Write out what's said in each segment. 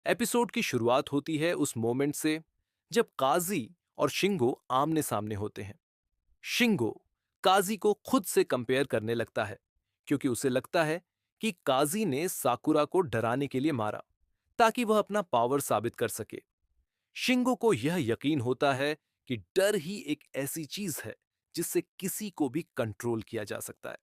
Episode की शुरुआत होती है उस मोमेंट से जब काजी और शिंगो आमने सामने होते हैं। शिंगो काजी को खुद से कंपेयर करने लगता है क्योंकि उसे लगता है कि काजी ने साकुरा को डराने के लिए मारा ताकि वह अपना पावर साबित कर सके। शिंगो को यह यकीन होता है कि डर ही एक ऐसी चीज है जिससे किसी को भी कंट्रोल किया जा सकता है।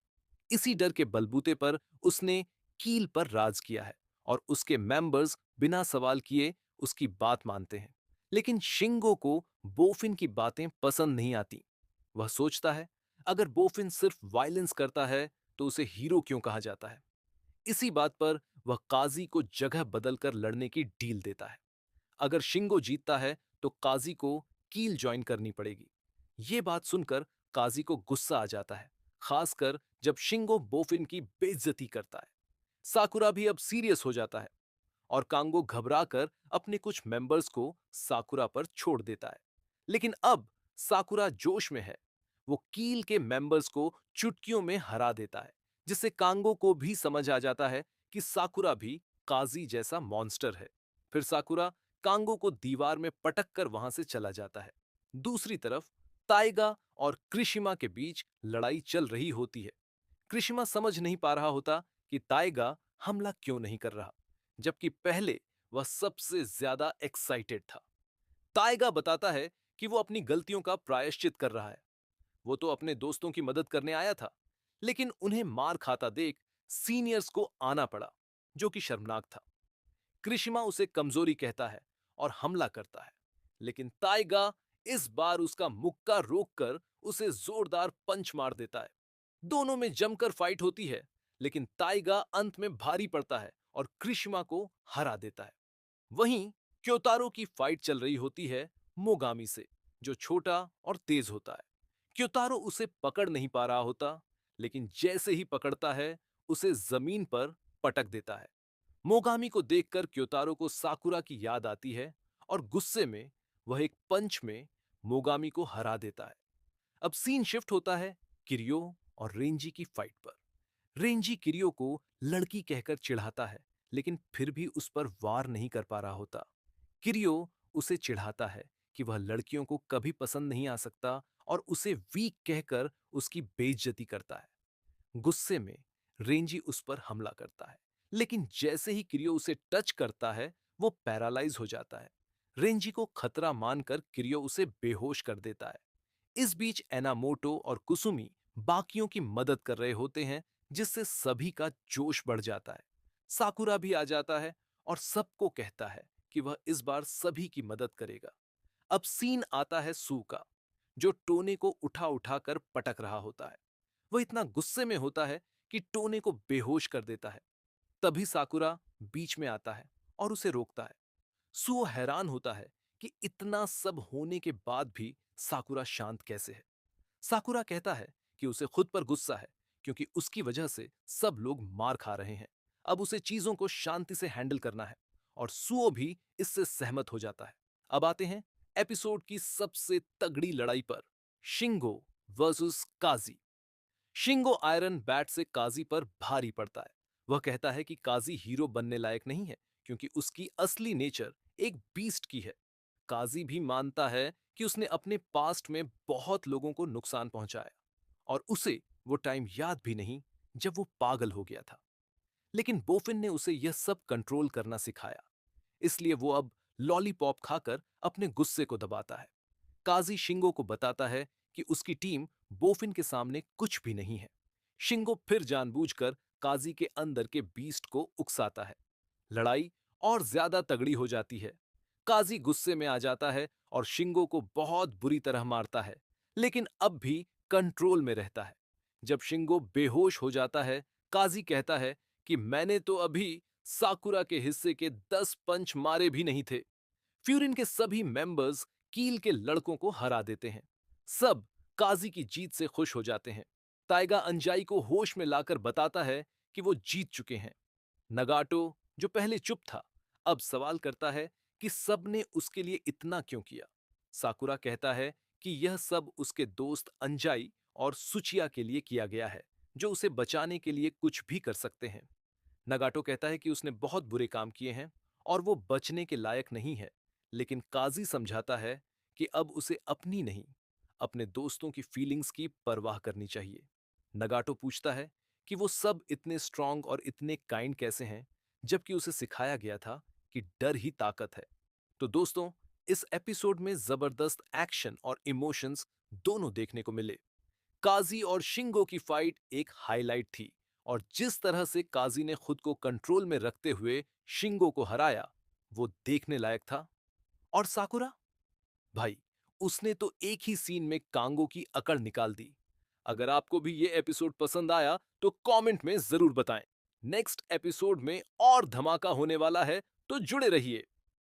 इसी डर के बलबूते पर उसने कील पर राज किया है और उसके मेंबर्स बिना सवाल किए उसकी बात मानते हैं। लेकिन शिंगो को बोफिन की बातें पसंद नहीं आती। वह सोचता है अगर बोफिन सिर्फ वायलेंस करता है तो उसे हीरो क्यों कहा जाता है। इसी बात पर वह काजी को जगह बदलकर लड़ने की डील देता है। अगर शिंगो जीतता है तो काजी को कील ज्वाइन करनी पड़ेगी। ये बात सुनकर काजी को गुस्सा आ जाता है, खासकर जब शिंगो बोफिन की बेइज्जती करता है। साकुरा भी अब सीरियस हो जाता है और कांगो घबराकर अपने कुछ मेंबर्स को साकुरा पर छोड़ देता है। लेकिन अब साकुरा जोश में है। वो कील के मेंबर्स को चुटकियों में हरा देता है, जिससे कांगो को भी समझ आ जाता है कि साकुरा भी काजी जैसा मॉन्स्टर है। फिर साकुरा कांगो को दीवार में पटक कर वहां से चला जाता है। दूसरी तरफ ताइगा और कृशिमा के बीच लड़ाई चल रही होती है। कृशिमा समझ नहीं पा रहा होता कि ताइगा हमला क्यों नहीं कर रहा, जबकि पहले वह सबसे ज्यादा एक्साइटेड था। ताइगा बताता है कि वो अपनी गलतियों का प्रायश्चित कर रहा है। वो तो अपने दोस्तों की मदद करने आया था, लेकिन उन्हें मार खाता देख सीनियर्स को आना पड़ा, जो कि शर्मनाक था। कृशिमा उसे कमजोरी कहता है और हमला करता है, लेकिन ताइगा इस बार उसका मुक्का रोककर उसे जोरदार पंच मार देता है। दोनों में जमकर फाइट होती है, लेकिन ताइगा अंत में भारी पड़ता है और कृशिमा को हरा देता है। वहीं क्योतारो की फाइट चल रही होती है मोगामी से, जो छोटा और तेज होता है। क्योतारो उसे पकड़ नहीं पा रहा होता, लेकिन जैसे ही पकड़ता है उसे जमीन पर पटक देता है। मोगामी को देखकर क्योतारो को साकुरा की याद आती है और गुस्से में वह एक पंच में मोगामी को हरा देता है। अब सीन शिफ्ट होता है किरियो और रेंजी की फाइट पर। रेंजी किरियो को लड़की कहकर चिढ़ाता है, लेकिन फिर भी उस पर वार नहीं कर पा रहा होता। किरियो उसे चिढ़ाता है कि वह लड़कियों को कभी पसंद नहीं आ सकता और उसे वीक कहकर उसकी बेइज्जती करता है। गुस्से में रेंजी उस पर हमला करता है, लेकिन जैसे ही किरियो उसे टच करता है वो पैरालाइज हो जाता है। रेंजी को खतरा मानकर किरियो उसे बेहोश कर देता है। इस बीच एनामोटो और कुसुमी बाकियों की मदद कर रहे होते हैं, जिससे सभी का जोश बढ़ जाता है। साकुरा भी आ जाता है और सबको कहता है कि वह इस बार सभी की मदद करेगा। अब सीन आता है सू का, जो टोने को उठा उठा कर पटक रहा होता है। वह इतना गुस्से में होता है कि टोने को बेहोश कर देता है। तभी साकुरा बीच में आता है और उसे रोकता है। सुओ हैरान होता है कि इतना सब होने के बाद भी साकुरा शांत कैसे है। साकुरा कहता है कि उसे खुद पर गुस्सा है, क्योंकि उसकी वजह से सब लोग मार खा रहे हैं। अब उसे चीजों को शांति से हैंडल करना है और सुओ भी इससे सहमत हो जाता है। अब आते हैं एपिसोड की सबसे तगड़ी लड़ाई पर, शिंगो वर्सेस काजी। शिंगो आयरन बैट से काजी पर भारी पड़ता है। वह कहता है कि काजी हीरो बनने लायक नहीं है, क्योंकि उसकी असली नेचर एक बीस्ट की है। काजी भी मानता है कि उसने अपने पास्ट में बहुत लोगों को नुकसान पहुंचाया और उसे वो टाइम याद भी नहीं जब वो पागल हो गया था। लेकिन बोफिन ने उसे यह सब कंट्रोल करना सिखाया, इसलिए वो अब लॉलीपॉप खाकर अपने गुस्से को दबाता है। काजी शिंगो को बताता है कि उसकी टीम बोफिन के सामने कुछ भी नहीं है। शिंगो फिर जानबूझकर काजी के अंदर के बीस्ट को उकसाता है। लड़ाई और ज्यादा तगड़ी हो जाती है। काजी गुस्से में आ जाता है और शिंगो को बहुत बुरी तरह मारता है, लेकिन अब भी कंट्रोल में रहता है। जब शिंगो बेहोश हो जाता है, काजी कहता है कि मैंने तो अभी साकुरा के हिस्से के 10 पंच मारे भी नहीं थे। फ्यूरिन के सभी मेंबर्स कील के लड़कों को हरा देते हैं। सब काजी की जीत से खुश हो जाते हैं। ताइगा अंजाई को होश में लाकर बताता है कि वो जीत चुके हैं। नगाटो, जो पहले चुप था, अब सवाल करता है कि सबने उसके लिए इतना क्यों किया। साकुरा कहता है कि यह सब उसके दोस्त अंजाई और सुचिया के लिए किया गया है, जो उसे बचाने के लिए कुछ भी कर सकते हैं। नगाटो कहता है कि उसने बहुत बुरे काम किए हैं और वो बचने के लायक नहीं है। लेकिन काजी समझाता है कि अब उसे अपनी नहीं, अपने दोस्तों की फीलिंग्स की परवाह करनी चाहिए। नगाटो पूछता है कि वो सब इतने स्ट्रांग और इतने काइंड कैसे हैं, जबकि उसे सिखाया गया था कि डर ही ताकत है। तो दोस्तों, इस एपिसोड में जबरदस्त एक्शन और इमोशंस दोनों देखने को मिले। काजी और शिंगो की फाइट एक हाईलाइट थी, और जिस तरह से काजी ने खुद को कंट्रोल में रखते हुए शिंगो को हराया, वो देखने लायक था। और साकुरा भाई, उसने तो एक ही सीन में कांगो की अकड़ निकाल दी। अगर आपको भी ये एपिसोड पसंद आया तो कमेंट में जरूर बताएं। नेक्स्ट एपिसोड में और धमाका होने वाला है, तो जुड़े रहिए।